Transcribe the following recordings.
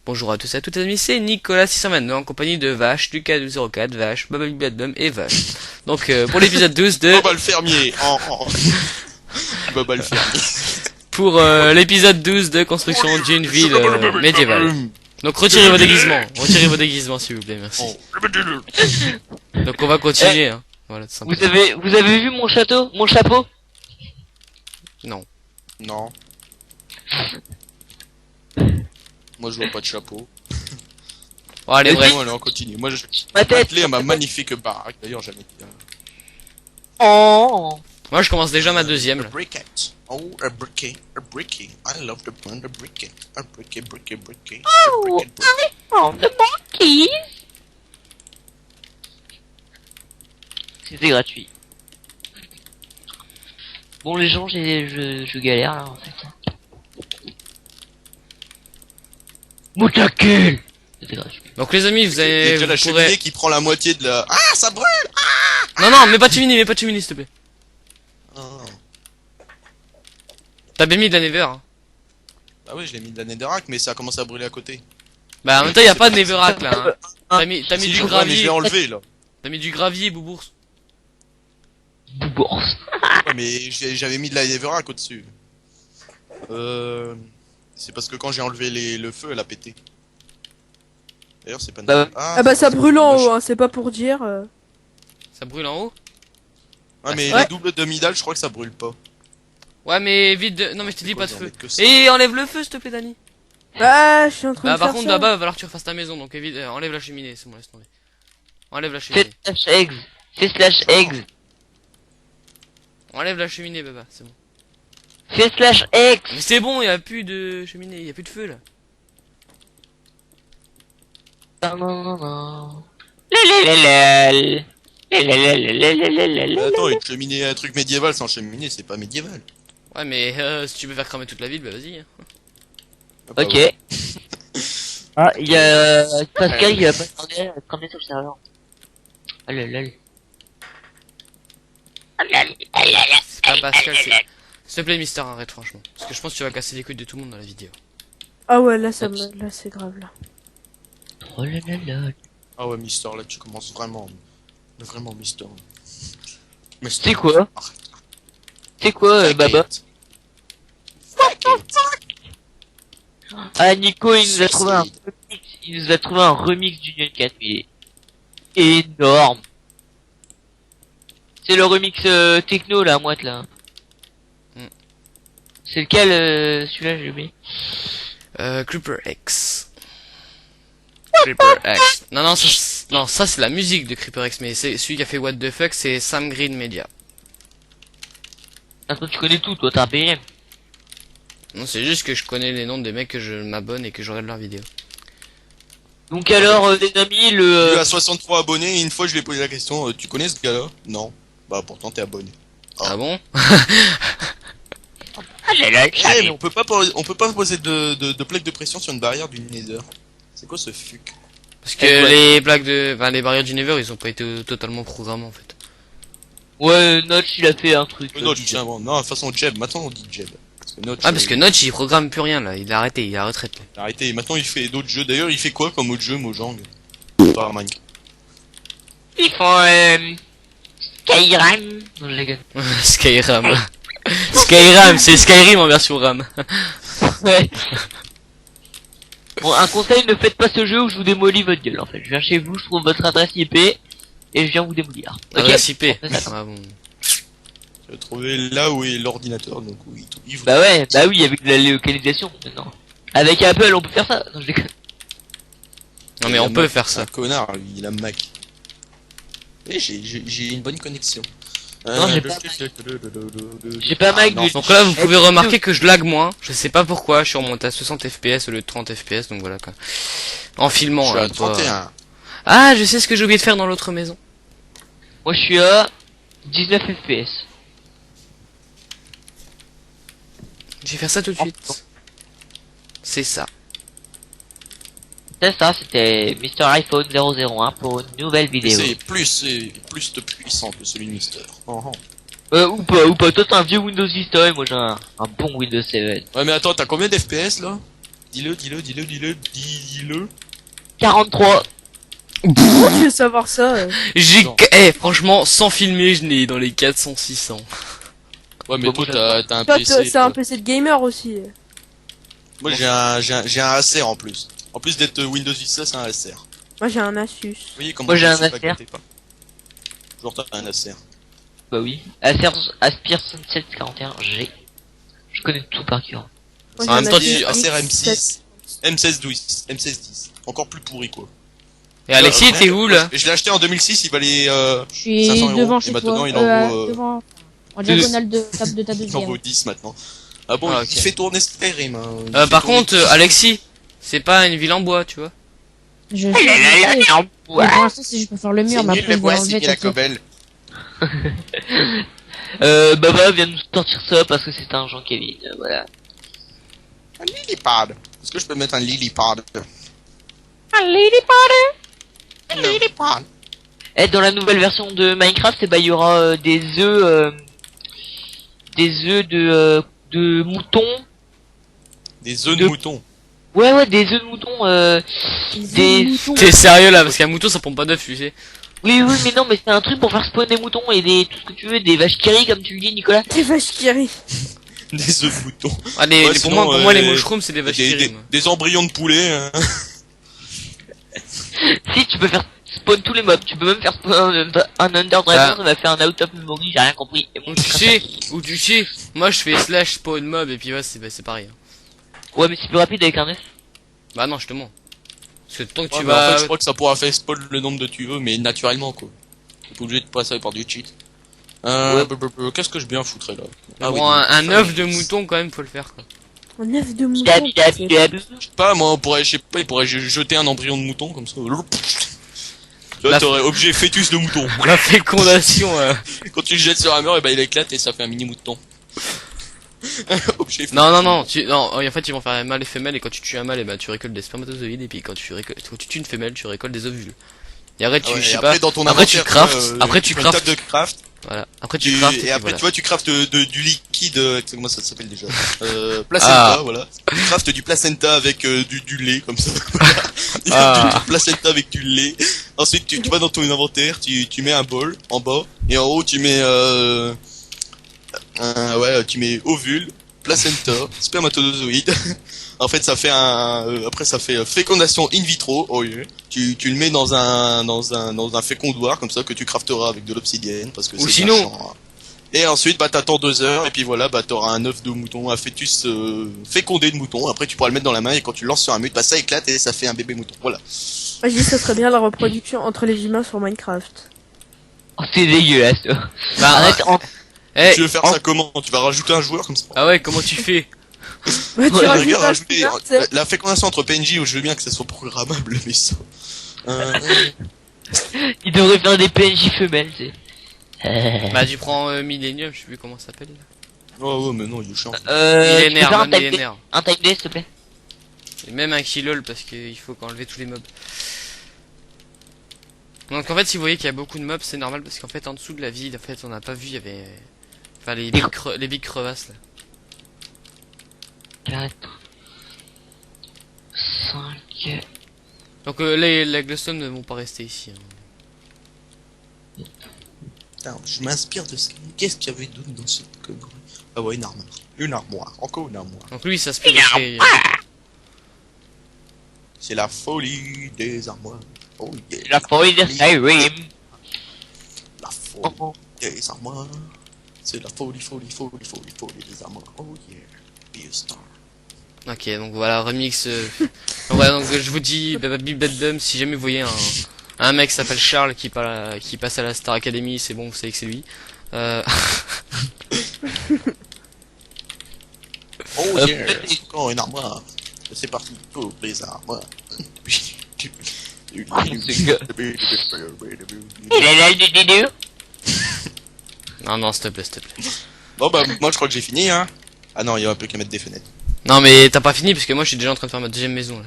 Bonjour à tous et à toutes les amis, c'est Nicolas622 en compagnie de Vache, Lucas204, Vache, Bababibadbum et Vache. Donc pour l'épisode 12 de... Boba le fermier. Boba le fermier. Pour l'épisode 12 de construction d'une ville médiévale. Donc retirez vos déguisements s'il vous plaît, merci. Donc on va continuer hein. Voilà, tout simplement. Vous avez vu mon château, mon chapeau? Non. Non. Moi je vois pas de chapeau. Bon allez bref. Bon, allez on continue. Moi je Ma tête. attelé à ma magnifique baraque. D'ailleurs jamais. Oh. Moi je commence déjà ma deuxième A là. briquette. Oh, a briquet, a briquet. I love the brand a briquet. A briquet, briquet, briquet. Oh, I found the monkeys. C'était gratuit. Bon les gens, je galère là en fait. Moutacule. C'était gratuit. Donc les amis, vous Il y a avez... déjà la vous pourrez... cheminée qui prend la moitié de la... Ah, ça brûle. Non non, mais pas de cheminée, s'il te plaît. Oh. T'as bien mis de la never hein. Bah oui, je l'ai mis de la netherrack, mais ça a commencé à brûler à côté. Bah en même temps y a pas de neverack là hein. T'as mis Si, du je vois, mais je gravier. l'ai enlevé là. T'as mis du gravier, boubours. Boubours. Ouais, mais j'avais mis de la netherrack au-dessus. C'est parce que quand j'ai enlevé le feu, elle a pété. D'ailleurs, c'est pas... Bah, Ah bah ça brûle en haut, hein, c'est pas pour dire. Ça brûle en haut. Ah, mais Ouais. les doubles demi-dalles, je crois que ça brûle pas. Ouais mais vite de... Non mais je te dis Quoi, pas de j'en feu. mets que ça. Et enlève le feu s'il te plaît Dani. Ah, je suis en train Bah de par faire contre ça. là-bas va falloir que tu refasses ta maison donc évite, enlève la cheminée, c'est bon laisse tomber. Enlève la cheminée. Fais slash eggs. Enlève la cheminée baba, c'est bon. Fais slash eggs. Mais c'est bon, y a plus de cheminée, y a plus de feu là. Attends, une cheminée, un truc médiéval sans cheminée, c'est pas médiéval. Ouais mais si tu veux faire cramer toute la ville, bah vas-y. Hein. Ah, bah Ok. ouais. Ah, il y a Pascal qui va pas tarder à cramer sur le serveur. Ah là là. C'est pas Pascal, c'est... S'il te plaît Mister, arrête franchement. Parce que je pense que tu vas casser les couilles de tout le monde dans la vidéo. Ah ouais, là ça me... là c'est grave là. Oh là là là. Ah ouais, Mister, là, tu commences vraiment. Mais vraiment, Mister. Mais C'est quoi? C'est quoi, Baba? Ah, Nico, il nous a trouvé un remix, d'Union 4, mais il est énorme. C'est le remix techno, là, à moite, là. Mm. C'est lequel, celui-là, j'ai oublié. Creeper X. Creeper X. Non, ça c'est la musique de Creeper X, mais c'est celui qui a fait What the fuck, c'est Sam Green Media. Attends, tu connais tout, toi, t'es un PM. Non, c'est juste que je connais les noms des mecs que je m'abonne et que je regarde leurs vidéos. Donc alors, les amis, Il a 63 abonnés et une fois je lui ai posé la question, tu connais ce gars-là? Non. Bah pourtant t'es abonné. Ah bon? j'ai le Eh, mais on peut pas poser de plaque de pression sur une barrière du Nether. C'est quoi ce fuck? Parce que les plaques de... Enfin, les barrières du Nether, ils ont pas été totalement programmés en fait. Ouais, Notch, il a fait un truc. Notch, tiens, bon, non, de toute façon Jeb, maintenant on dit Jeb. Parce que Notch, Ah, parce que Notch, il programme plus rien là, il a arrêté, il a retraite là. arrêtez, maintenant il fait d'autres jeux. D'ailleurs, il fait quoi comme autre jeu, Mojang? Pas Minecraft. Ils font, Skyrim. Non, je déconne. Skyrim. Skyrim, c'est Skyrim en version RAM. Ouais. Bon, un conseil, ne faites pas ce jeu où je vous démolis votre gueule, en fait. Je viens chez vous, je trouve votre adresse IP, et je viens vous démolir. Ok. Adresse IP. Ah bon. J'ai trouvé là où est l'ordinateur, donc oui, il vous... Bah ouais, bah oui, avec de la localisation, maintenant. Avec Apple, on peut faire ça. Non, je déconne. Non mais on peut faire ça. Un connard, lui, il a Mac. Et j'ai une bonne connexion. Non, j'ai pas Mac, non, du- Donc là, vous pouvez remarquer que je lag moins. Je sais pas pourquoi, je suis remonté à 60 FPS au lieu de 30 FPS, donc voilà quoi. En je filmant. suis à hein, toi. 31. Ah, je sais ce que j'ai oublié de faire dans l'autre maison. Moi, je suis à 19 FPS. Je vais faire ça tout de suite. C'est ça. C'est ça, c'était Mr. iPhone 001 pour une nouvelle vidéo. C'est plus de puissant que celui de Mister. Oh, oh. Ou pas, toi t'as un vieux Windows Vista et moi j'ai un bon Windows 7. Ouais, mais attends, t'as combien d'FPS là? Dis-le. 43. Comment tu veux savoir ça Non. Franchement, sans filmer, je n'ai dans les 400, 600. Ouais, mais Bon, toi, moi, t'as un Toi, PC. c'est un PC de gamer aussi. Moi, j'ai un Acer en plus. En plus d'être Windows 10, c'est un Acer. Moi j'ai un Asus. Vous voyez comment Moi, j'ai je un suis pas Acer. gâté, pas. Toujours t'as un Acer. Bah oui. Aspire 7741G. Je connais tout par cœur. Moi, En même temps, Asus tu- Acer X7. M6, M16 10. Encore plus pourri, quoi. Et Alexis, t'es où là? Je l'ai acheté en 2006, il valait Je suis 500 euros, devant et chez maintenant, toi. il en vaut, Devant. En diagonale de ta il en deuxième. vaut 10 maintenant. Ah bon, Ah, il ok. fait tourner Skyrim. Hein. Il fait Par tourner- contre, Alexis, c'est pas une ville en bois, tu vois. Je sais. Mais pour l'instant, c'est juste pour faire le mur, C'est mais nul après, le je bois, vais c'est enlever nul la tout ça. cobelle. Baba vient de nous sortir ça parce que c'est un Jean Kevin. Voilà. Un lily-pad. Est-ce que je peux mettre un lily-pad? Un lily Un lily-pad. Et dans la nouvelle version de Minecraft, il y aura des œufs de moutons. Des œufs de De- mouton. Ouais, des œufs de moutons. Des... T'es sérieux là? Parce qu'un mouton ça pompe pas d'œufs, tu sais. Oui, mais non, mais c'est un truc pour faire spawn des moutons et tout ce que tu veux, des vaches qui rient, comme tu le dis, Nicolas. Des vaches qui rient. Des œufs de mouton. Ah, Ouais, pour sinon, moi, les mushrooms, c'est des vaches qui Des, riment. des embryons de poulet. Hein. Si, tu peux faire spawn tous les mobs, tu peux même faire spawn un Under Dragon, ça va faire un Out of Memory, j'ai rien compris. Et bon, Ou tu sais, moi je fais slash spawn mob et puis ouais, c'est pareil. ouais, mais c'est plus rapide avec un œuf. Bah non, justement. Parce que tant que Ouais, tu mais en vas... fait, je crois que ça pourra faire spawn le nombre de tu veux, mais naturellement, quoi. T'es pas obligé de passer par du cheat. Qu'est-ce que je bien foutrais là? Bon, un œuf de mouton quand même, faut le faire quoi. Un œuf de mouton. Dab. Je sais pas, moi, je sais pas, il pourrait jeter un embryon de mouton comme ça. Là, t'aurais objet fœtus de mouton. La fécondation, Quand tu le jettes sur un mur, et ben il éclate et ça fait un mini mouton. Objet fœtus. Non, en fait ils vont faire un mâle et femelle et quand tu tues un mâle, et ben tu récoltes des spermatozoïdes et puis quand tu tues une femelle, tu récoltes des ovules. Et après Ah ouais, je et sais après, pas, dans ton après tu inventaire, craftes, tu prends une table de craft, voilà, après tu craftes et après, voilà. tu vois, tu craftes du liquide, comment ça s'appelle déjà? Placenta, Ah. voilà. Tu craftes du placenta avec du lait, comme ça. Ah. Du placenta avec du lait. Ensuite, tu vas dans ton inventaire, tu mets un bol en bas, et en haut, tu mets, tu mets ovule, placenta, spermatozoïde. En fait, ça fait après ça fait fécondation in vitro. Oh yeah. Tu le mets dans un fécondoir comme ça que tu crafteras avec de l'obsidienne parce que Ou c'est sinon- vachant, hein. Et ensuite, bah t'attends 2 heures et puis voilà, bah t'auras un œuf de mouton, un fœtus fécondé de mouton. Après, tu pourras le mettre dans la main et quand tu le lances sur un mur, bah ça éclate et ça fait un bébé mouton. Voilà. Moi je dis ça serait bien la reproduction entre les humains sur Minecraft. Oh, c'est dégueulasse, toi. Bah, Arrête, eh, Tu veux faire ça comment? Tu vas rajouter un joueur comme ça? ah ouais, comment tu fais? Bah, tu Ouais, rajoutes Regarde, un rajouter spinner, tu sais. la fécondation entre PNJ où je veux bien que ça soit programmable, mais ça. il devrait faire des PNJ femelles, tu sais. Bah tu prends Millennium, je sais plus comment ça s'appelle. Oh, mais non, il est chiant. Tu peux faire Millénaire, un mode time day, millénaire. un time day, s'il te plaît. Et même un kilol parce qu'il faut enlever tous les mobs. Donc en fait si vous voyez qu'il y a beaucoup de mobs c'est normal parce qu'en fait en dessous de la ville en fait on n'a pas vu il y avait enfin les big crevasses là. 4, 5, Donc les glowstones ne vont pas rester ici. Hein. Putain, je m'inspire de ça. Qu'est-ce qu'il y avait d'autre dans cette connerie? Ah ouais, une armoire. Une armoire. Encore une armoire. Donc lui ça se peut C'est la folie des armoires. Oh yeah. la folie de Skyrim. La folie des armoires. C'est la folie des armoires. Oh yeah. Be a star. Ok donc voilà remix. Donc, voilà, donc je vous dis Bibedum si jamais vous voyez un mec qui s'appelle Charles qui passe à la Star Academy c'est bon vous savez que c'est lui. Oh yeah. C'est encore une armoire. C'est parti pour les armoires. Il est là, du didou. Non s'il te plaît s'il te plaît. Bon bah moi je crois que j'ai fini hein. Ah non il y a un peu qu'à mettre des fenêtres. Non mais t'as pas fini parce que moi je suis déjà en train de faire ma deuxième maison là.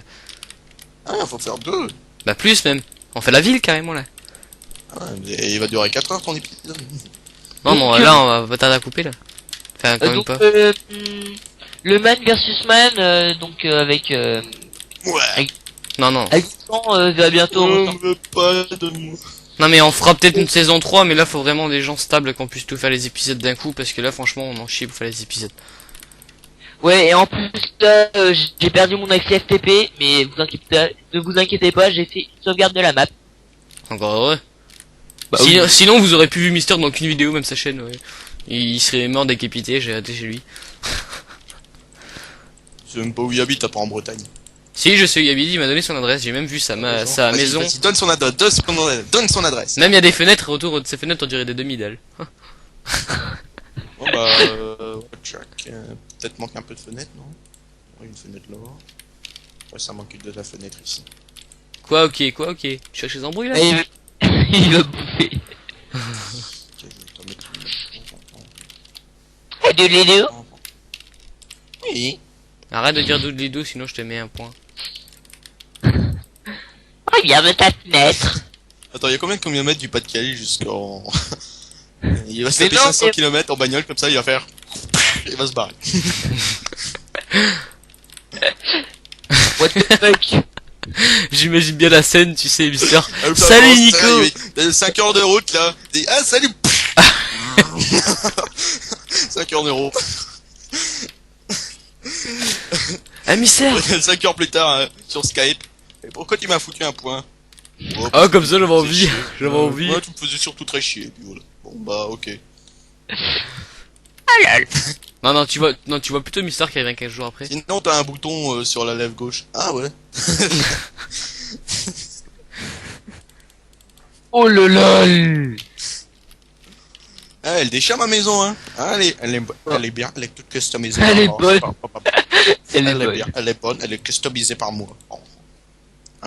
Ah faut faire 2. Bah plus même. On fait la ville carrément là. Ah, mais il va durer 4 heures ton épisode. Non non là on va tarder à couper là. Enfin quand même Donc, pas. Le Man versus Man, donc avec Ouais. Non, non. avec va bientôt. On veut pas de moi. Non, mais on fera peut-être une saison 3, mais là, faut vraiment des gens stables qu'on puisse tout faire les épisodes d'un coup, parce que là, franchement, on en chie pour faire les épisodes. Ouais, et en plus là, j'ai perdu mon accès FTP, mais ne vous inquiétez pas, j'ai fait une sauvegarde de la map. Encore heureux. Bah Sinon, vous aurez plus vu Mister dans aucune vidéo, même sa chaîne, ouais. Il serait mort décapité, j'ai raté chez lui. Je sais même pas où il habite, à part en Bretagne. Si, je sais où il habite, il m'a donné son adresse, j'ai même vu sa Vas-y, maison. vas-y, donne son adresse, donne son adresse. Même il y a des fenêtres, et autour de ces fenêtres, on dirait des demi-dalles. Bon bah, check. Peut-être manque un peu de fenêtre, non? Ouais, une fenêtre là. Ouais, ça manque de la fenêtre ici. Quoi, ok, tu cherches les embrouilles, là? Et il va bouffer. Ok, je vais t'en mettre Et de l'hélium. Oui. Arrête de dire doudou, sinon je te mets un point. Regarde ta fenêtre. Attends, il y a combien de kilomètres du Pas-de-Calais jusqu'en... Il va se Mais taper non, 500 mais- km en bagnole, comme ça, il va faire... Il va se barrer. What the fuck. J'imagine bien la scène, tu sais, Mister. Ah, Salut, putain, Nico. T'as 5 heures de route, là. Ah, salut. 5 heures de route. Ah, Mister. 5 heures plus tard, sur Skype. Et pourquoi tu m'as foutu un point? Oh, Ah, comme ça, j'avais c'est envie. chier. J'avais envie. Ouais, tu me faisais surtout très chier, puis voilà. Bon, bah, ok. Non, tu vois plutôt Mister qui revient quelques jours après. Sinon, t'as un bouton sur la lèvre gauche. Ah ouais. Oh là là. Ah, elle déchire ma maison, hein. Ah, elle est bien, elle est toute customisée. Elle est par- bonne. Elle est bonne. bien, elle est bonne, elle est customisée par moi. En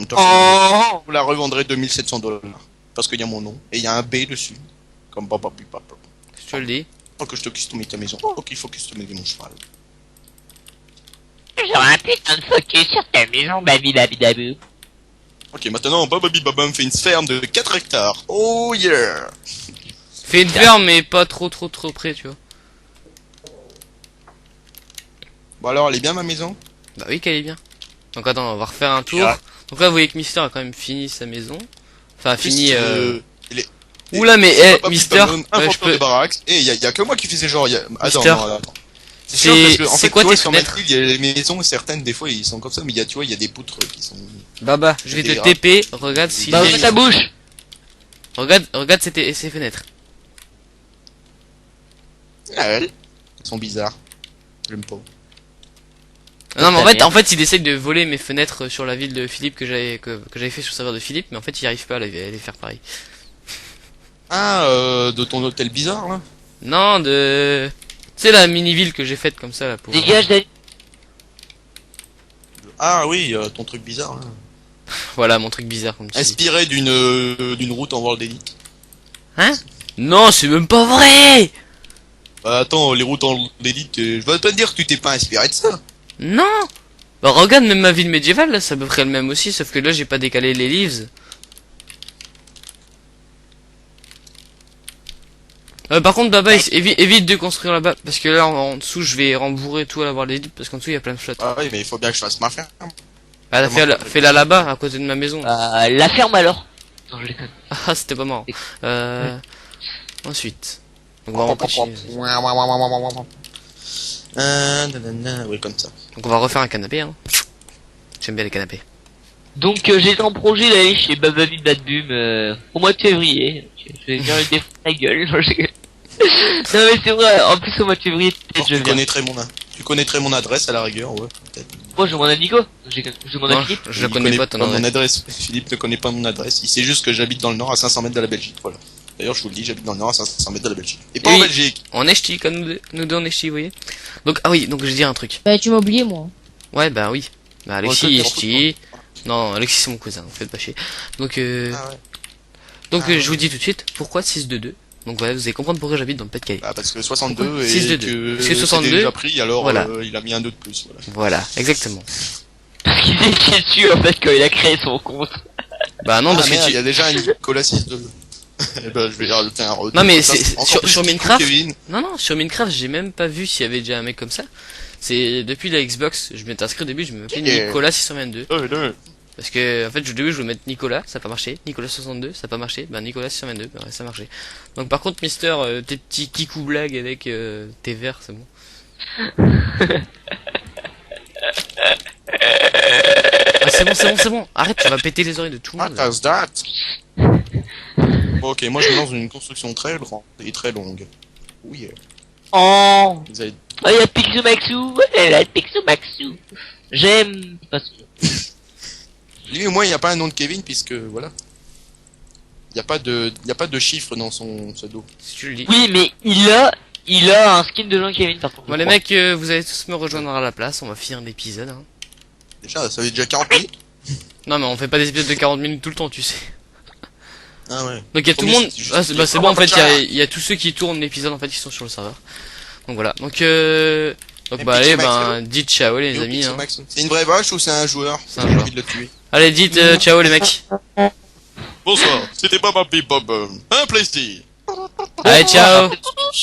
même temps, Oh. vous la revendrez 2700 $. Parce qu'il y a mon nom. Et il y a un B dessus. Comme papa, papa. Je te le dis. Faut que je te customise ta maison. Ok, il faut customiser mon cheval. J'aurais un putain de focus sur ta maison, baby baby dabou. Ok, maintenant, Bababi Baba me fait une ferme de 4 hectares. Oh yeah! Fais une ferme, mais pas trop près, tu vois. Bon alors, elle est bien ma maison? Bah oui, qu'elle est bien. Donc attends, on va refaire un tour. Ah. Donc là, vous voyez que Mister a quand même fini sa maison. Enfin, fini. Il est... Oula, mais Bababi Mister, Baba, je inventeur peux. des baraques. Et il y a que moi qui faisais genre... Attends, Mister. non, attends. C'est sûr, parce que, en c'est fait, quoi tu vois, tes sur ma fenêtres? ville, il y a les maisons, certaines, des fois, ils sont comme ça, mais tu vois, il y a des poutres qui sont... Baba, je vais te Des rats. TP. Regarde si. Bah, ouvre ta bouche. Regarde ces fenêtres. Ah, elles sont bizarres. J'aime pas. Non, mais Ta mère. en fait, il essaye de voler mes fenêtres sur la ville de Philippe que j'avais fait sur le serveur de Philippe, mais en fait, il arrive pas à les faire pareil. Ah, de ton hôtel bizarre, là? Non, de. Tu sais la mini-ville que j'ai faite comme ça là pour. Dégage, Dani. Ah oui, ton truc bizarre, là. Voilà mon truc bizarre comme tu dis. Inspiré d'une route en World Elite. Hein? Non, c'est même pas vrai! Bah attends, les routes en World Elite, je vais pas te dire que tu t'es pas inspiré de ça. Non! Bah regarde même ma ville médiévale là, c'est à peu près le même aussi, sauf que là j'ai pas décalé les leaves. Par contre Baba, évite de construire là-bas, parce que là en dessous je vais rembourrer tout à l'avoir les parce qu'en dessous il y a plein de flottes. Ah oui, mais il faut bien que je fasse ma ferme. Ah, fais-la là-bas, à côté de ma maison. La ferme alors. Non, je déconne. Ah, c'était pas marrant. Ensuite. Donc, on va continuer. Oui, comme ça. Donc on va refaire un canapé, hein. J'aime bien les canapés. Donc j'étais en projet d'aller chez Bababi Badboom au mois de février. Je vais venir le défendre la gueule. Non, mais c'est vrai, en plus au mois de février, peut-être je Tu viens. connaîtrais mon adresse à la rigueur, ouais, peut-être. Moi je demande à Nico. Je demande à Non, Philippe. je la Il connais pas ton mon adresse. adresse. Philippe ne connaît pas mon adresse. Il sait juste que j'habite dans le nord à 500 mètres de la Belgique, voilà. D'ailleurs, je vous le dis, j'habite dans le nord à 500 mètres de la Belgique. Et pas Oui. en Belgique. On est ch'ti, comme nous deux on est ch'ti, vous voyez. Donc, ah oui, donc je vais dire un truc. Bah, tu m'as oublié, moi. Ouais, bah oui. Bah Alexis Ouais, est toi, ch'ti. Non, Alexis c'est mon cousin, vous faites pas chier. Donc, Ah ouais. je vous dis tout de suite, pourquoi 622? Donc voilà, vous allez comprendre pourquoi j'habite dans le Pas-de-Calais. Ah, parce que 62 Pourquoi et 6-2-2. que Parce que 62, c'est déjà pris, alors voilà. il a mis un 2 de plus, voilà. Voilà, exactement. Parce qu'il était dessus en fait quand il a créé son compte. Bah non, Ah, parce merde, que il y tu... a déjà un Nicolas 6-2. Eh ben, je vais rajouter un retour. Non, mais Ça, c'est encore sur plus sur petit Minecraft. coup, Kevin. Non, sur Minecraft, j'ai même pas vu s'il y avait déjà un mec comme ça. c'est depuis la Xbox, je m'étais inscrit au début, je me m'appelais Yeah. Nicolas 622. Ouais, ouais. Parce que, en fait, au début, je voulais mettre Nicolas, ça a pas marché. Nicolas 62, ça a pas marché. Ben, Nicolas 622, ben, ça a marché. Donc, par contre, Mister, tes petits kikou blagues avec tes verres, c'est bon. Ah, c'est bon. Arrête, tu vas péter les oreilles de tout le What monde. does that? Bon, ok, moi je me lance dans une construction très grande et très longue. Oui, Oh, vous allez... oh, il y a Pixomaxou, elle a Pixomaxou. J'aime pas son nom. Lui au moins il n'y a pas un nom de Kevin puisque voilà. Il n'y a pas de chiffre dans son pseudo. Si tu le dis. Oui, mais il a un skin de Jean-Kevin par contre. Bon, je les crois. mecs, vous allez tous me rejoindre à la place, on va finir l'épisode, hein. Déjà, ça fait déjà 40 minutes. Non, mais on fait pas des épisodes de 40 minutes tout le temps, tu sais. Ah ouais. Donc il y a tout le Promis, monde. c'est juste- Ah, c'est bon en fait, il y a tous ceux qui tournent l'épisode en fait qui sont sur le serveur. Donc voilà. Donc Et bah allez, Pixel Max, ben dites ciao les amis. Pixel Hein. Max. C'est une vraie vache ou c'est un joueur? C'est un J'ai joueur. envie de le tuer. Allez, dites ciao les mecs. Bonsoir, c'était Bob Bob. Un plaisir. Allez, ciao.